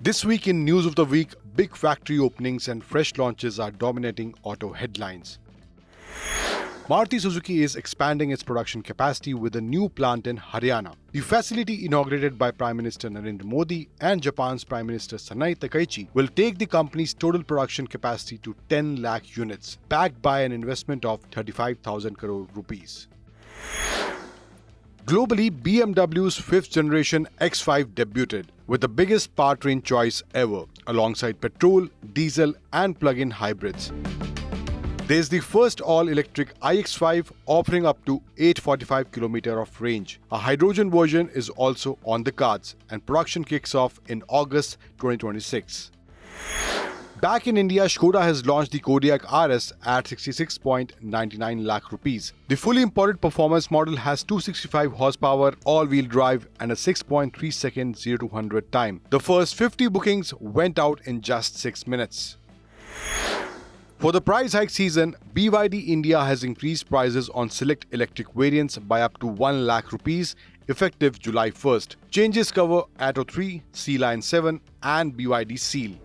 This week in News of the Week, big factory openings and fresh launches are dominating auto headlines. Maruti Suzuki is expanding its production capacity with a new plant in Haryana. The facility, inaugurated by Prime Minister Narendra Modi and Japan's Prime Minister Sanai Takaichi, will take the company's total production capacity to 10 lakh units, backed by an investment of 35,000 crore rupees. Globally, BMW's 5th generation X5 debuted with the biggest powertrain choice ever, alongside petrol, diesel and plug-in hybrids. There's the first all-electric iX5 offering up to 845 km of range. A hydrogen version is also on the cards, and production kicks off in August 2026. Back in India, Skoda has launched the Kodiaq RS at 66.99 lakh rupees. The fully imported performance model has 265 horsepower, all-wheel drive and a 6.3 second 0 to 100 time. The first 50 bookings went out in just 6 minutes. For the price hike season, BYD India has increased prices on select electric variants by up to 1 lakh rupees effective July 1st. Changes cover Atto 3, Sealion 7 and BYD Seal.